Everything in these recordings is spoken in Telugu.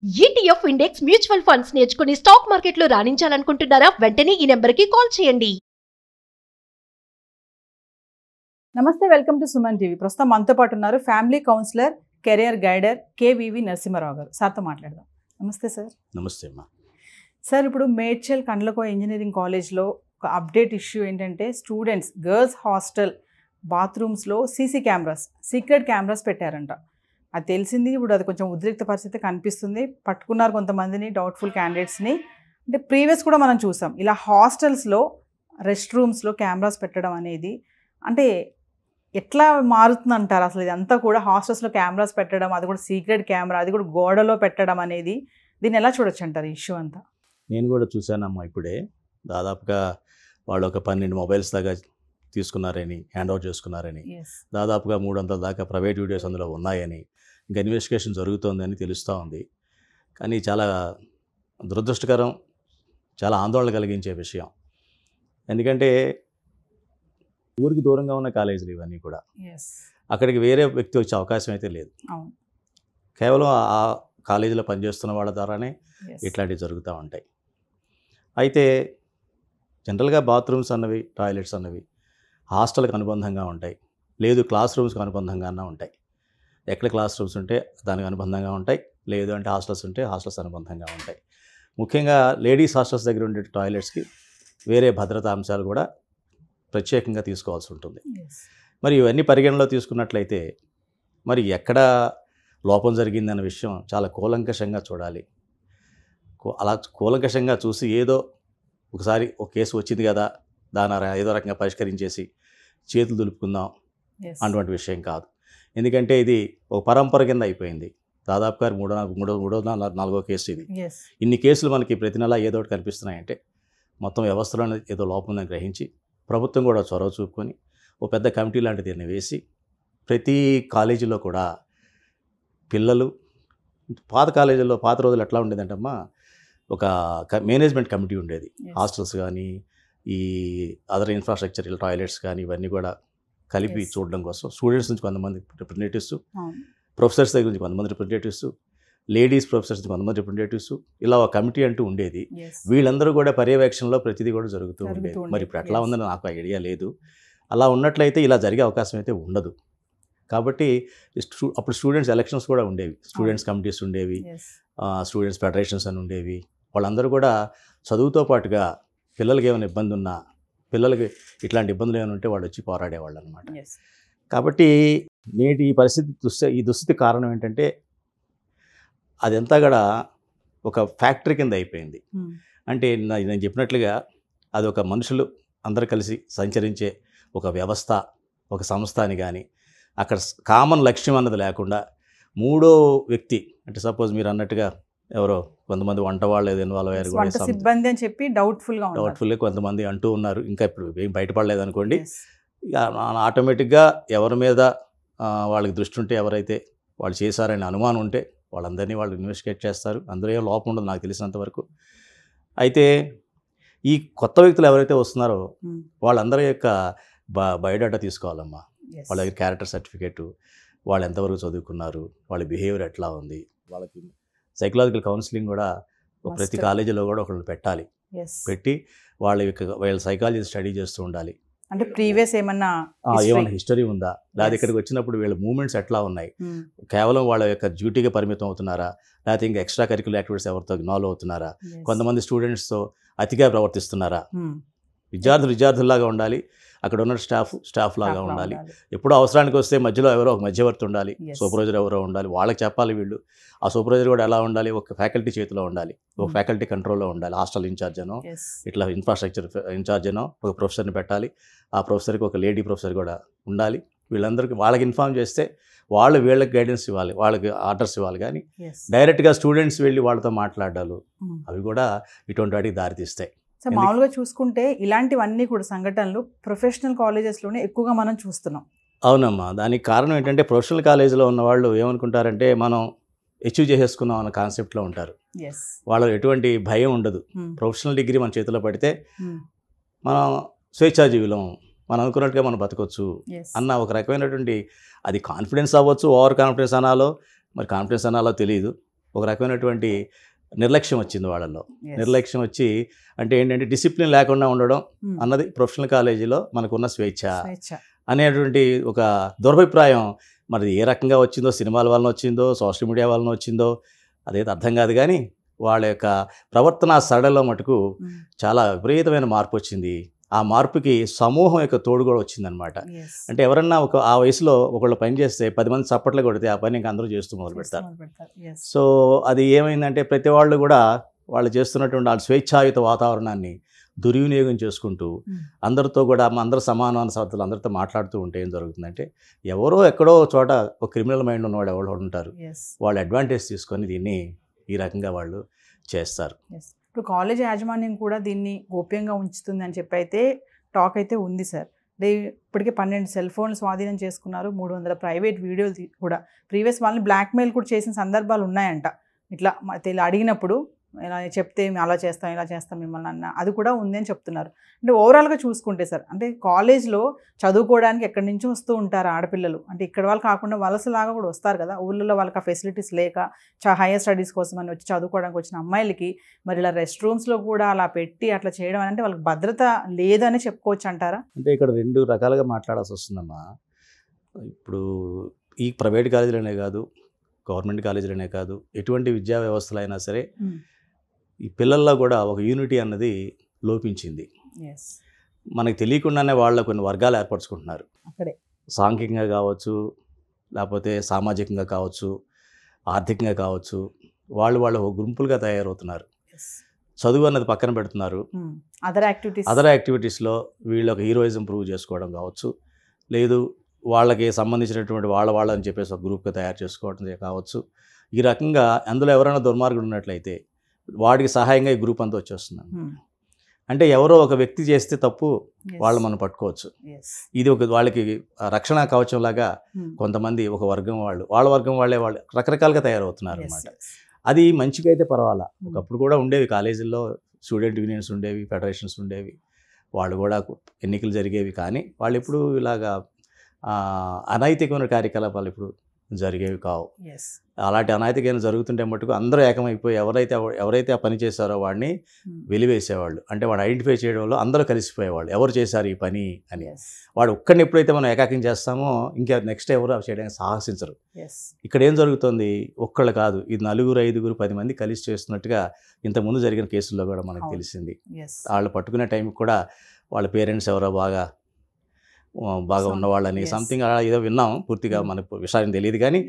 ETF ఇండెక్స్ మ్యూచువల్ ఫండ్స్ నేర్చుకుని స్టాక్ మార్కెట్లో రాణించాలనుకుంటున్నారా? వెంటనే ఈ నెంబర్కి కాల్ చేయండి. నమస్తే, వెల్కమ్ టు సుమన్ టీవీ. ప్రస్తుతం మనతో పాటు ఉన్నారు family counsellor, career guider KVV Narasimharao గారు. సార్తో మాట్లాడదాం. నమస్తే సార్. నమస్తే అమ్మా. సార్, ఇప్పుడు మేడ్చల్ కండ్లకో ఇంజనీరింగ్ కాలేజ్లో ఒక అప్డేట్ ఇష్యూ ఏంటంటే స్టూడెంట్స్ గర్ల్స్ హాస్టల్ బాత్రూమ్స్లో సీక్రెట్ కెమెరాస్ పెట్టారంట. అది తెలిసింది. ఇప్పుడు అది కొంచెం ఉద్రిక్త పరిస్థితి కనిపిస్తుంది. పట్టుకున్నారు కొంతమందిని, డౌట్ఫుల్ క్యాండిడేట్స్ని. అంటే ప్రీవియస్ కూడా మనం చూసాం ఇలా హాస్టల్స్లో రెస్ట్ రూమ్స్లో కెమెరాస్ పెట్టడం అనేది. అంటే ఎట్లా మారుతుందంటారు అసలు ఇదంతా కూడా? హాస్టల్స్లో కెమెరాస్ పెట్టడం, అది కూడా సీక్రెట్ కెమెరా, అది కూడా గోడలో పెట్టడం అనేది, దీన్ని ఎలా చూడొచ్చు అంటారు ఈ ఇష్యూ అంతా? నేను కూడా చూశానమ్మా. ఇప్పుడే దాదాపుగా వాళ్ళు ఒక 12 మొబైల్స్ దాకా తీసుకున్నారని, హ్యాండ్ ఓవర్ చేసుకున్నారని, దాదాపుగా 300 దాకా ప్రైవేట్ వీడియోస్ అందులో ఉన్నాయని, ఇంకా ఇన్వెస్టిగేషన్ జరుగుతోందని తెలుస్తూ ఉంది. కానీ చాలా దురదృష్టకరం, చాలా ఆందోళన కలిగించే విషయం. ఎందుకంటే ఊరికి దూరంగా ఉన్న కాలేజీలు ఇవన్నీ కూడా. అక్కడికి వేరే వ్యక్తి వచ్చే అవకాశం అయితే లేదు. కేవలం ఆ కాలేజీలో పనిచేస్తున్న వాళ్ళ ద్వారానే ఇట్లాంటివి జరుగుతూ ఉంటాయి. అయితే జనరల్గా బాత్రూమ్స్ అన్నవి, టాయిలెట్స్ అన్నవి హాస్టల్కి అనుబంధంగా ఉంటాయి, లేదు క్లాస్ రూమ్స్కి అనుబంధంగా ఉంటాయి. ఎక్కడ క్లాస్ రూమ్స్ ఉంటే దానికి అనుబంధంగా ఉంటాయి, లేదు అంటే హాస్టల్స్ ఉంటే హాస్టల్స్ అనుబంధంగా ఉంటాయి. ముఖ్యంగా లేడీస్ హాస్టల్స్ దగ్గర ఉండే టాయిలెట్స్కి వేరే భద్రతా అంశాలు కూడా ప్రత్యేకంగా తీసుకోవాల్సి ఉంటుంది. మరి ఇవన్నీ పరిగణలో తీసుకున్నట్లయితే మరి ఎక్కడ లోపం జరిగిందన్న విషయం చాలా కూలంకషంగా చూడాలి. అలా కూలంకషంగా చూసి ఏదో ఒకసారి ఒక కేసు వచ్చింది కదా, దాని ఏదో రకంగా పరిష్కరించేసి చేతులు దులుపుకుందాం అటువంటి విషయం కాదు. ఎందుకంటే ఇది ఒక పరంపర కింద అయిపోయింది. దాదాపుగా మూడో నాలుగో కేసు ఇది. ఇన్ని కేసులు మనకి ప్రతి నెల ఏదో ఒకటి కనిపిస్తున్నాయంటే మొత్తం వ్యవస్థలో ఏదో లోపం ఉందని గ్రహించి ప్రభుత్వం కూడా చొరవ చూపుకొని ఓ పెద్ద కమిటీ లాంటి దీన్ని వేసి ప్రతి కాలేజీలో కూడా పిల్లలు, పాత కాలేజీల్లో పాత రోజులు ఎట్లా ఉండేదంటమ్మా, ఒక మేనేజ్మెంట్ కమిటీ ఉండేది. హాస్టల్స్ కానీ ఈ అదర్ ఇన్ఫ్రాస్ట్రక్చర్, టాయిలెట్స్ కానీ ఇవన్నీ కూడా కలిపి చూడడం కోసం స్టూడెంట్స్ నుంచి కొంతమంది రిప్రజెంటేటివ్స్, ప్రొఫెసర్స్ దగ్గర నుంచి కొంతమంది రిప్రజెంటేటివ్స్, లేడీస్ ప్రొఫెసర్స్ నుంచి కొంతమంది రిప్రజెంటేటివ్స్, ఇలా ఒక కమిటీ అంటూ ఉండేది. వీళ్ళందరూ కూడా పర్యవేక్షణలో ప్రతిదీ కూడా జరుగుతూ ఉండేది. మరి ఇప్పుడు ఎట్లా ఉందని నాకు ఐడియా లేదు. అలా ఉన్నట్లయితే ఇలా జరిగే అవకాశం అయితే ఉండదు. కాబట్టి అప్పుడు స్టూడెంట్స్ ఎలక్షన్స్ కూడా ఉండేవి, స్టూడెంట్స్ కమిటీస్ ఉండేవి, స్టూడెంట్స్ ఫెడరేషన్స్ అని ఉండేవి. వాళ్ళందరూ కూడా చదువుతో పాటుగా పిల్లలకి ఏమైనా ఇబ్బంది ఉన్నా, పిల్లలకి ఇట్లాంటి ఇబ్బందులు ఏమైనా ఉంటే వాళ్ళు వచ్చి పోరాడేవాళ్ళు అనమాట. కాబట్టి నేటి ఈ పరిస్థితి, ఈ దుస్థితి కారణం ఏంటంటే అదంతా కూడా ఒక ఫ్యాక్టరీ కింద అయిపోయింది. అంటే నేను చెప్పినట్లుగా అది ఒక మనుషులు అందరూ కలిసి సంచరించే ఒక వ్యవస్థ, ఒక సంస్థ అని. కానీ అక్కడ కామన్ లక్ష్యం అన్నది లేకుండా మూడో వ్యక్తి, అంటే సపోజ్ మీరు అన్నట్టుగా ఎవరో కొంతమంది వంట వాళ్ళు ఏదో ఇన్వాల్వ్ అయ్యారు, సిబ్బంది అని చెప్పి డౌట్ఫుల్గా కొంతమంది అంటూ ఉన్నారు. ఇంకా ఇప్పుడు ఏం బయటపడలేదు అనుకోండి. ఇక ఆటోమేటిక్గా ఎవరి మీద వాళ్ళకి దృష్టి ఉంటే, ఎవరైతే వాళ్ళు చేశారనే అనుమానం ఉంటే వాళ్ళందరినీ వాళ్ళు ఇన్వెస్టిగేట్ చేస్తారు. అందులో ఏం లోపం ఉండదు నాకు తెలిసినంత వరకు. అయితే ఈ కొత్త వ్యక్తులు ఎవరైతే వస్తున్నారో వాళ్ళందరి యొక్క బయోడాటా తీసుకోవాలమ్మా. వాళ్ళ దగ్గర క్యారెక్టర్ సర్టిఫికేటు, వాళ్ళు ఎంతవరకు చదువుకున్నారు, వాళ్ళ బిహేవియర్ ఎట్లా ఉంది, వాళ్ళకి సైకలాజికల్ కౌన్సిలింగ్ కూడా ప్రతి కాలేజీలో కూడా ఒకళ్ళు పెట్టాలి. పెట్టి వాళ్ళ సైకాలజీ స్టడీ చేస్తూ ఉండాలి. అంటే ప్రీవియస్ ఏమన్నా హిస్టరీ ఉందా, లేదా ఇక్కడికి వచ్చినప్పుడు వీళ్ళ మూమెంట్స్ ఎట్లా ఉన్నాయి, కేవలం వాళ్ళ యొక్క డ్యూటీగా పరిమితం అవుతున్నారా, లేకపోతే ఇంకా ఎక్స్ట్రా కరిక్యులర్ యాక్టివిటీస్ ఎవరితో ఇన్వాల్వ్ అవుతున్నారా, కొంతమంది స్టూడెంట్స్తో అతిగా ప్రవర్తిస్తున్నారా. విద్యార్థుల్లాగా ఉండాలి, అక్కడ ఉన్న స్టాఫ్ లాగా ఉండాలి. ఎప్పుడో అవసరానికి వస్తే మధ్యలో ఎవరో ఒక మధ్యవర్తి ఉండాలి, సూపర్వైజర్ ఎవరో ఉండాలి, వాళ్ళకి చెప్పాలి వీళ్ళు. ఆ సూపర్వైజర్ కూడా ఎలా ఉండాలి, ఒక ఫ్యాకల్టీ చేతిలో ఉండాలి, ఒక ఫ్యాకల్టీ కంట్రోల్లో ఉండాలి. హాస్టల్ ఇన్ఛార్జ్ అనో, ఇట్లా ఇన్ఫ్రాస్ట్రక్చర్ ఇన్ఛార్జ్ అనో ఒక ప్రొఫెసర్ని పెట్టాలి. ఆ ప్రొఫెసర్కి ఒక లేడీ ప్రొఫెసర్ కూడా ఉండాలి. వీళ్ళందరికీ వాళ్ళకి ఇన్ఫార్మ్ చేస్తే వాళ్ళు వీళ్ళకి గైడెన్స్ ఇవ్వాలి, వాళ్ళకి ఆర్డర్స్ ఇవ్వాలి. కానీ డైరెక్ట్గా స్టూడెంట్స్ వెళ్ళి వాళ్ళతో మాట్లాడాలి, అవి కూడా ఇటువంటి వాటికి దారితీస్తాయి. సో మామూలుగా చూసుకుంటే ఇలాంటివన్నీ కూడా సంఘటనలు ప్రొఫెషనల్ కాలేజెస్లోనే ఎక్కువగా మనం చూస్తున్నాం. అవునమ్మా. దానికి కారణం ఏంటంటే ప్రొఫెషనల్ కాలేజీలో ఉన్న వాళ్ళు ఏమనుకుంటారంటే మనం అచీవ్ చేసేసుకున్నాం అన్న కాన్సెప్ట్లో ఉంటారు. వాళ్ళ ఎటువంటి భయం ఉండదు. ప్రొఫెషనల్ డిగ్రీ మన చేతిలో పడితే మనం స్వేచ్ఛాజీవులం, మనం అనుకున్నట్టుగా మనం బతకొచ్చు అన్న ఒక రకమైనటువంటి, అది కాన్ఫిడెన్స్ అవ్వచ్చు, ఓవర్ కాన్ఫిడెన్స్ అనాలో, మరి కాన్ఫిడెన్స్ అనాలో తెలియదు. ఒక రకమైనటువంటి నిర్లక్ష్యం వచ్చింది వాళ్ళల్లో. Yes. నిర్లక్ష్యం వచ్చి అంటే ఏంటంటే డిసిప్లిన్ లేకుండా ఉండడం అన్నది ప్రొఫెషనల్ కాలేజీలో మనకున్న స్వేచ్ఛ అనేటువంటి ఒక దురభిప్రాయం. మరి ఏ రకంగా వచ్చిందో, సినిమాల వలన వచ్చిందో, సోషల్ మీడియా వలన వచ్చిందో అదైతే అర్థం కాదు, కానీ వాళ్ళ యొక్క ప్రవర్తన సరళలో మటుకు చాలా విపరీతమైన మార్పు వచ్చింది. ఆ మార్పుకి సమూహం యొక్క తోడు కూడా వచ్చిందనమాట. అంటే ఎవరన్నా ఆ వయసులో ఒకళ్ళు పని చేస్తే 10 మంది చప్పట్లు కొడితే ఆ పని ఇంకా అందరూ చేస్తూ మొదలు పెడతారు. సో అది ఏమైందంటే ప్రతి వాళ్ళు కూడా వాళ్ళు చేస్తున్నటువంటి వాళ్ళ స్వేచ్ఛాయుత వాతావరణాన్ని దుర్వినియోగం చేసుకుంటూ అందరితో కూడా అందరూ సమానమైన సభ్యులు అందరితో మాట్లాడుతూ ఉంటే ఏం జరుగుతుందంటే ఎవరో ఎక్కడో చోట ఒక క్రిమినల్ మైండ్ ఉన్నవాడు ఎవరో ఉంటారు, వాళ్ళు అడ్వాంటేజ్ తీసుకొని దీన్ని ఈ రకంగా వాళ్ళు చేస్తారు. ఇప్పుడు కాలేజ్ యాజమాన్యం కూడా దీన్ని గోప్యంగా ఉంచుతుంది అని చెప్పి అయితే టాక్ అయితే ఉంది సార్. ఇప్పటికే 12 సెల్ ఫోన్లు స్వాధీనం చేసుకున్నారు, 300 ప్రైవేట్ వీడియోలు కూడా. ప్రీవియస్ వాళ్ళని బ్లాక్మెయిల్ కూడా చేసిన సందర్భాలు ఉన్నాయంట. ఇట్లా అడిగినప్పుడు ఇలా చెప్తే అలా చేస్తాం ఇలా చేస్తాం మిమ్మల్ని అన్న అది కూడా ఉంది అని చెప్తున్నారు. అంటే ఓవరాల్గా చూసుకుంటే సార్, అంటే కాలేజ్లో చదువుకోవడానికి ఎక్కడి నుంచో వస్తూ ఉంటారు ఆడపిల్లలు. అంటే ఇక్కడ వాళ్ళు కాకుండా వలసలాగా కూడా వస్తారు కదా, ఊళ్ళలో వాళ్ళకి ఆ ఫెసిలిటీస్ లేక హైయర్ స్టడీస్ కోసం అని వచ్చి చదువుకోవడానికి వచ్చిన అమ్మాయిలకి మరి ఇలా రెస్ట్ రూమ్స్లో కూడా అలా పెట్టి అట్లా చేయడం అంటే వాళ్ళకి భద్రత లేదని చెప్పుకోవచ్చు అంటారా? అంటే ఇక్కడ 2 రకాలుగా మాట్లాడాల్సి వస్తుందమ్మా. ఇప్పుడు ఈ ప్రైవేట్ కాలేజీలనే కాదు, గవర్నమెంట్ కాలేజీలనే కాదు, ఎటువంటి విద్యా వ్యవస్థలు అయినా సరే ఈ పిల్లల్లో కూడా ఒక యూనిటీ అన్నది లోపించింది. మనకు తెలియకుండానే వాళ్ళ కొన్ని వర్గాలు ఏర్పరచుకుంటున్నారు. సాంఘికంగా కావచ్చు, లేకపోతే సామాజికంగా కావచ్చు, ఆర్థికంగా కావచ్చు, వాళ్ళు ఒక గుంపులుగా తయారవుతున్నారు. చదువు అన్నది పక్కన పెడుతున్నారు. అదర్ యాక్టివిటీస్లో వీళ్ళు ఒక హీరోయిజం ప్రూవ్ చేసుకోవడం కావచ్చు, లేదు వాళ్ళకి సంబంధించినటువంటి వాళ్ళని చెప్పేసి ఒక గ్రూప్గా తయారు చేసుకోవడం కావచ్చు. ఈ రకంగా అందులో ఎవరైనా దుర్మార్గుడు ఉన్నట్లయితే వాడికి సహాయంగా ఈ గ్రూప్ అంతా వచ్చేస్తున్నాను. అంటే ఎవరో ఒక వ్యక్తి చేస్తే తప్పు వాళ్ళు మనం పట్టుకోవచ్చు. ఇది ఒక వాళ్ళకి రక్షణ కవచంలాగా కొంతమంది ఒక వర్గం వాళ్ళ వర్గం వాళ్ళు రకరకాలుగా తయారవుతున్నారు అన్నమాట. అది మంచిగా అయితే పర్వాలా. ఒకప్పుడు కూడా ఉండేవి కాలేజీల్లో స్టూడెంట్ యూనియన్స్ ఉండేవి, ఫెడరేషన్స్ ఉండేవి, వాళ్ళు కూడా ఎన్నికలు జరిగేవి. కానీ వాళ్ళు ఇప్పుడు ఇలాగా అనైతికమైన కార్యకలాపాలు ఇప్పుడు జరిగేవి కావు. అలాంటి అనైతికమైన జరుగుతుంటే మటుకు అందరూ ఏకమైపోయి ఎవరైతే ఆ పని చేశారో వాడిని వెలివేసేవాళ్ళు. అంటే వాడు ఐడెంటిఫై చేయడంలో అందరూ కలిసిపోయేవాళ్ళు, ఎవరు చేశారు ఈ పని అని. వాడు ఒక్కడిని ఎప్పుడైతే మనం ఏకాకిం చేస్తామో ఇంకా నెక్స్ట్ ఎవరు అవి చేయడానికి సాహసించరు. ఇక్కడ ఏం జరుగుతుంది, ఒక్కళ్ళు కాదు, ఇది 4, 5, 10 మంది కలిసి చేస్తున్నట్టుగా ఇంతకుముందు జరిగిన కేసుల్లో కూడా మనకు తెలిసింది. వాళ్ళు పట్టుకునే టైంకి కూడా వాళ్ళ పేరెంట్స్ ఎవరో బాగా ఉన్నవాళ్ళని సంథింగ్ అలా ఏదో విన్నాం, పూర్తిగా మనకు విషయం తెలియదు, కానీ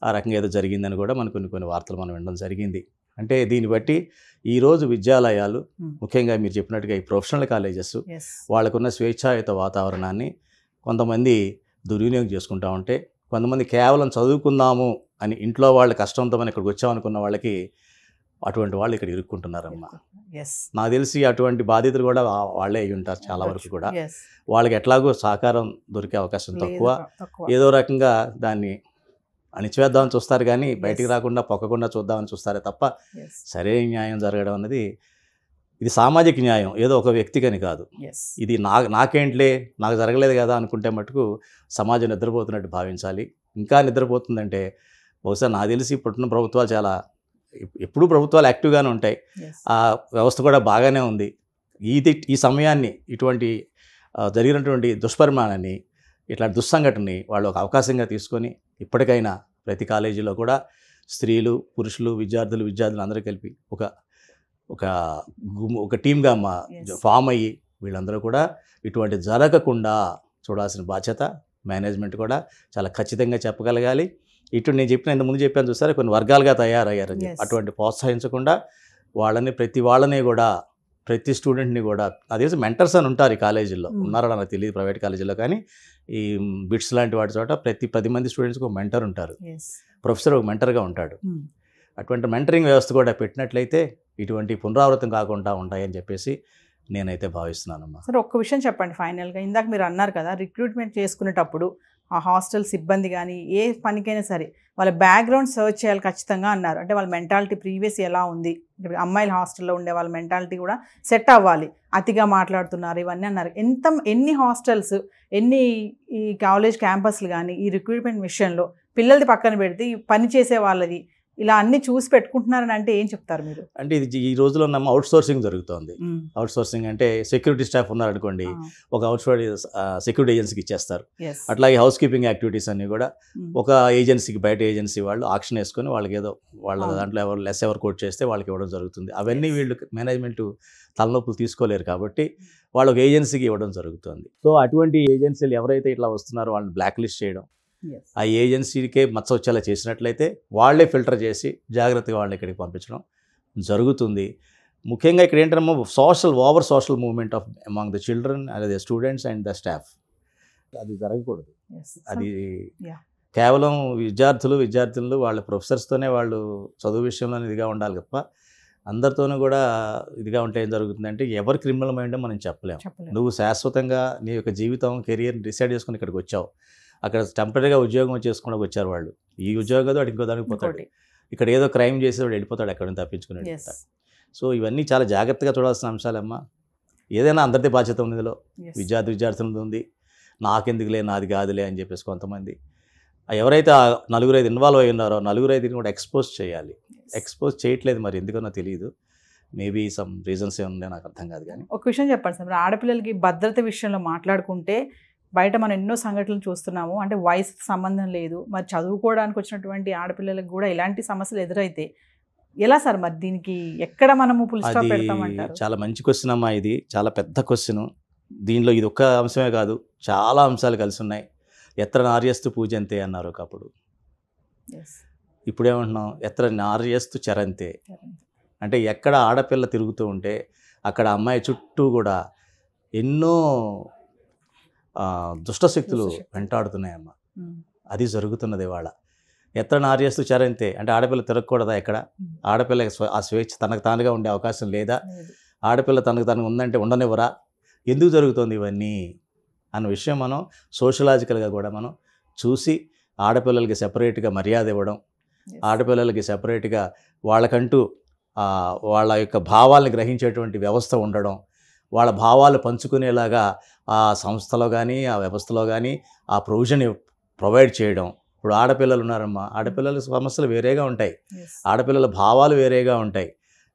ఆ రకంగా ఏదో జరిగిందని కూడా మనకు కొన్ని వార్తలు మనం వినడం జరిగింది. అంటే దీన్ని బట్టి ఈరోజు విద్యాలయాలు, ముఖ్యంగా మీరు చెప్పినట్టుగా ఈ ప్రొఫెషనల్ కాలేజెస్, వాళ్ళకున్న స్వేచ్ఛాయుత వాతావరణాన్ని కొంతమంది దుర్వినియోగం చేసుకుంటా ఉంటే, కొంతమంది కేవలం చదువుకుందాము అని ఇంట్లో వాళ్ళ కష్టంతో మనం ఇక్కడికి వచ్చామనుకున్న వాళ్ళకి అటువంటి వాళ్ళు ఇక్కడ ఇరుక్కుంటున్నారమ్మా. నాకు తెలిసి అటువంటి బాధితులు కూడా వాళ్ళే అయి ఉంటారు చాలా వరకు కూడా. వాళ్ళకి ఎట్లాగో సహకారం దొరికే అవకాశం తక్కువ. ఏదో రకంగా దాన్ని అణిచివేద్దామని చూస్తారు, కానీ బయటికి రాకుండా పొక్కకుండా చూద్దామని చూస్తారే తప్ప సరైన న్యాయం జరగడం అన్నది ఇది సామాజిక న్యాయం, ఏదో ఒక వ్యక్తికని కాదు. ఇది నాకేంట్లే నాకు జరగలేదు కదా అనుకుంటే మటుకు సమాజం నిద్రపోతున్నట్టు భావించాలి. ఇంకా నిద్రపోతుందంటే బహుశా నాకు తెలిసి ఇప్పుడున్న ప్రభుత్వాలు చాలా ఎప్పుడూ ప్రభుత్వాలు యాక్టివ్గానే ఉంటాయి, ఆ వ్యవస్థ కూడా బాగానే ఉంది. ఈ సమయాన్ని, ఇటువంటి జరిగినటువంటి దుష్పరిమాణాన్ని, ఇట్లాంటి దుస్సంఘటనని వాళ్ళు ఒక అవకాశంగా తీసుకొని ఇప్పటికైనా ప్రతి కాలేజీలో కూడా స్త్రీలు, పురుషులు, విద్యార్థులు అందరూ కలిపి ఒక టీమ్గా ఫామ్ అయ్యి వీళ్ళందరూ కూడా ఇటువంటి జరగకుండా చూడాల్సిన బాధ్యత మేనేజ్మెంట్ కూడా చాలా ఖచ్చితంగా చెప్పగలగాలి. ఇటు నేను ఇంతకుముందు చెప్పాను చూసారా, కొన్ని వర్గాలుగా తయారయ్యారని, అటువంటి ప్రోత్సహించకుండా ప్రతి వాళ్ళని కూడా, ప్రతి స్టూడెంట్ని కూడా, అది తెలిసి మెంటర్స్ అని ఉంటారు ఈ కాలేజీల్లో, ఉన్నారో నాకు తెలియదు ప్రైవేట్ కాలేజీలో, కానీ ఈ బిట్స్ లాంటి వాటి చోట ప్రతి 10 మంది స్టూడెంట్స్కి ఒక మెంటర్ ఉంటారు, ప్రొఫెసర్ ఒక మెంటర్గా ఉంటాడు. అటువంటి మెంటరింగ్ వ్యవస్థ కూడా పెట్టినట్లయితే ఇటువంటి పునరావృతం కాకుండా ఉంటాయని చెప్పేసి నేనైతే భావిస్తున్నానమ్మా. సరే, ఒక్క విషయం చెప్పండి ఫైనల్గా. ఇందాక మీరు అన్నారు కదా, రిక్రూట్మెంట్ చేసుకునేటప్పుడు ఆ హాస్టల్ సిబ్బంది కానీ ఏ పనికైనా సరే వాళ్ళ బ్యాక్గ్రౌండ్ సర్చ్ చేయాలి ఖచ్చితంగా అన్నారు. అంటే వాళ్ళ మెంటాలిటీ ప్రీవియస్ ఎలా ఉంది, ఇక్కడ అమ్మాయిల హాస్టల్లో ఉండే వాళ్ళ మెంటాలిటీ కూడా సెట్ అవ్వాలి, అతిగా మాట్లాడుతున్నారు ఇవన్నీ అన్నారు. ఎన్ని హాస్టల్స్, ఎన్ని ఈ కాలేజ్ క్యాంపస్లు కానీ ఈ రిక్రూట్మెంట్ విషయంలో పిల్లలది పక్కన పెడితే ఈ పని చేసే వాళ్ళది ఇలా అన్ని చూసి పెట్టుకుంటున్నారని అంటే ఏం చెప్తారు మీరు? అంటే ఇది ఈ రోజులో నమ్మ అవుట్ సోర్సింగ్ జరుగుతోంది. అవుట్ సోర్సింగ్ అంటే సెక్యూరిటీ స్టాఫ్ ఉన్నారనుకోండి, ఒక అవుట్ సోర్స్ సెక్యూరిటీ ఏజెన్సీకి ఇచ్చేస్తారు. అట్లాగే హౌస్ కీపింగ్ యాక్టివిటీస్ అన్ని కూడా ఒక ఏజెన్సీకి, బయట ఏజెన్సీ వాళ్ళు ఆక్షన్ వేసుకొని వాళ్ళకి ఏదో వాళ్ళ దాంట్లో ఎవరు కోట్ చేస్తే వాళ్ళకి ఇవ్వడం జరుగుతుంది. అవన్నీ వీళ్ళు మేనేజ్మెంట్ తలనొప్పులు తీసుకోలేరు కాబట్టి వాళ్ళు ఒక ఏజెన్సీకి ఇవ్వడం జరుగుతుంది. సో అటువంటి ఏజెన్సీలు ఎవరైతే ఇట్లా వస్తున్నారో వాళ్ళని బ్లాక్ లిస్ట్ చేయడం, ఆ ఏజెన్సీకే మచ్చ వచ్చేలా చేసినట్లయితే వాళ్ళే ఫిల్టర్ చేసి జాగ్రత్తగా వాళ్ళని ఇక్కడికి పంపించడం జరుగుతుంది. ముఖ్యంగా ఇక్కడ ఏంటంటే over social movement of among the children and the students and the staff అది జరగకూడదు. అది కేవలం విద్యార్థులు వాళ్ళ ప్రొఫెసర్స్తోనే వాళ్ళు చదువు విషయంలో ఇదిగా ఉండాలి తప్ప అందరితోనూ కూడా ఇదిగా ఉంటే ఏం జరుగుతుందంటే ఎవరు క్రిమినల్ మైండో మనం చెప్పలేము. నువ్వు శాశ్వతంగా నీ యొక్క జీవితం, కెరియర్ డిసైడ్ చేసుకుని ఇక్కడికి వచ్చావు. అక్కడ టెంపరీగా ఉద్యోగం చేసుకోవడానికి వచ్చారు వాళ్ళు. ఈ ఉద్యోగం వాడు ఇంకో దానికి పోతాడు, ఇక్కడ ఏదో క్రైమ్ చేసి వాడు వెళ్ళిపోతాడు, ఎక్కడ నుంచి తప్పించుకుని వెళ్ళిపోతాడు. సో ఇవన్నీ చాలా జాగ్రత్తగా చూడాల్సిన అంశాలమ్మా. ఏదైనా అందరిది బాధ్యత ఉంది ఇందులో, విద్యార్థులది ఉంది. నాకెందుకులే, నాది కాదులే అని చెప్పేసి కొంతమంది ఎవరైతే ఆ 4 ఇన్వాల్వ్ అయి ఉన్నారో 4 కూడా ఎక్స్పోజ్ చేయాలి. ఎక్స్పోజ్ చేయట్లేదు, మరి ఎందుకన్నా తెలియదు. మేబీ సమ్ రీజన్స్ ఏమున్నాయో నాకు అర్థం కాదు. కానీ ఒక విషయం చెప్పండి సార్, ఆడపిల్లలకి భద్రత విషయంలో మాట్లాడుకుంటే బయట మనం ఎన్నో సంఘటనలు చూస్తున్నాము. అంటే వయసుతో సంబంధం లేదు, మరి చదువుకోవడానికి వచ్చినటువంటి ఆడపిల్లలకు కూడా ఇలాంటి సమస్యలు ఎదురైతే ఎలా సార్? మరి దీనికి ఎక్కడ మనము ఫుల్ స్టాప్ పెడతామంటారు? చాలా మంచి క్వశ్చన్ అమ్మా, ఇది చాలా పెద్ద క్వశ్చన్. దీనిలో ఇది ఒక్క అంశమే కాదు, చాలా అంశాలు కలిసి ఉన్నాయి. ఎత్ర నార్యస్తు పూజంతే అన్నారు ఒకప్పుడు, ఇప్పుడేమంటున్నాం ఎత్ర నార్యస్తు చరంతే. అంటే ఎక్కడ ఆడపిల్ల తిరుగుతూ ఉంటే అక్కడ అమ్మాయి చుట్టూ కూడా ఎన్నో దుష్టశక్తులు వెంటాడుతున్నాయమ్మా. అది జరుగుతున్నది ఇవాళ. ఎత్ర నార్యస్తు చరంతే అంటే ఆడపిల్ల తిరగకూడదా? ఎక్కడ ఆడపిల్లకి ఆ స్వేచ్ఛ తనకు తానుగా ఉండే అవకాశం లేదా? ఆడపిల్ల తనకు ఉందంటే ఉండనివ్వరా? ఎందుకు జరుగుతుంది ఇవన్నీ అన్న విషయం మనం సోషలాజికల్గా కూడా మనం చూసి ఆడపిల్లలకి సెపరేట్గా మర్యాద ఇవ్వడం, ఆడపిల్లలకి సెపరేట్గా వాళ్ళకంటూ వాళ్ళ యొక్క భావాలను గ్రహించేటువంటి వ్యవస్థ ఉండడం, వాళ్ళ భావాలు పంచుకునేలాగా ఆ సంస్థలో కానీ ఆ వ్యవస్థలో కానీ ఆ ప్రొవిజన్ ప్రొవైడ్ చేయడం. ఇప్పుడు ఆడపిల్లలు ఉన్నారమ్మా, ఆడపిల్లల సమస్యలు వేరేగా ఉంటాయి, ఆడపిల్లల భావాలు వేరేగా ఉంటాయి.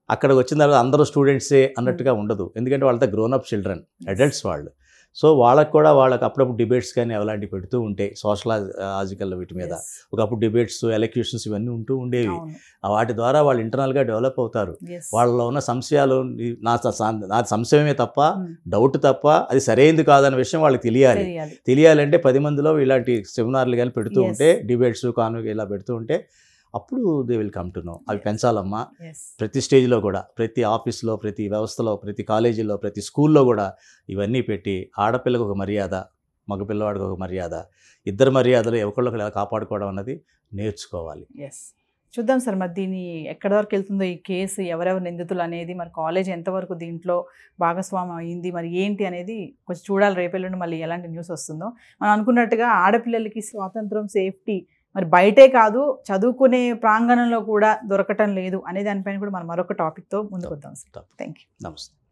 అక్కడికి వచ్చిన తర్వాత అందరూ స్టూడెంట్సే అన్నట్టుగా ఉండదు, ఎందుకంటే వాళ్ళతో గ్రోనప్ చిల్డ్రన్, అడల్ట్స్ వాళ్ళు. సో వాళ్ళకు కూడా అప్పుడప్పుడు డిబేట్స్ కానీ అలాంటివి పెడుతూ ఉంటే సోషలాజికల్ వీటి మీద ఒకప్పుడు డిబేట్స్, ఎలక్యూషన్స్ ఇవన్నీ ఉంటూ ఉండేవి. వాటి ద్వారా వాళ్ళు ఇంటర్నల్గా డెవలప్ అవుతారు. వాళ్ళలో ఉన్న సంశయాలు నా సంశయమే తప్ప, డౌట్ తప్ప, అది సరైనది కాదన్న విషయం వాళ్ళకి తెలియాలంటే 10 మందిలో ఇలాంటి సెమినార్లు కానీ పెడుతూ ఉంటే, డిబేట్స్ కాన్వే ఇలా పెడుతూ ఉంటే అప్పుడు they will come to know. అవి పెంచాలమ్మా ప్రతి స్టేజ్లో కూడా, ప్రతి ఆఫీస్లో, ప్రతి వ్యవస్థలో, ప్రతి కాలేజీలో, ప్రతి స్కూల్లో కూడా ఇవన్నీ పెట్టి ఆడపిల్లకు ఒక మర్యాద, మగపిల్లవాడికి ఒక మర్యాద, ఇద్దరు మర్యాదలు ఒకళ్ళొకరు ఎలా కాపాడుకోవడం అన్నది నేర్చుకోవాలి. చూద్దాం సార్, మరి దీన్ని ఎక్కడి వరకు వెళ్తుందో ఈ కేసు, ఎవరెవరు నిందితులు అనేది, మరి కాలేజ్ ఎంతవరకు దీంట్లో భాగస్వామ్యం అయింది, మరి ఏంటి అనేది కొంచెం చూడాలి. రేపెల్లుండి మళ్ళీ ఎలాంటి న్యూస్ వస్తుందో. మనం అనుకున్నట్టుగా ఆడపిల్లలకి స్వాతంత్రం, సేఫ్టీ మరి బయటే కాదు చదువుకునే ప్రాంగణంలో కూడా దొరకటం లేదు అనే దానిపైన కూడా మనం మరొక టాపిక్తో ముందుకు వద్దాం సార్. Thank you. నమస్తే.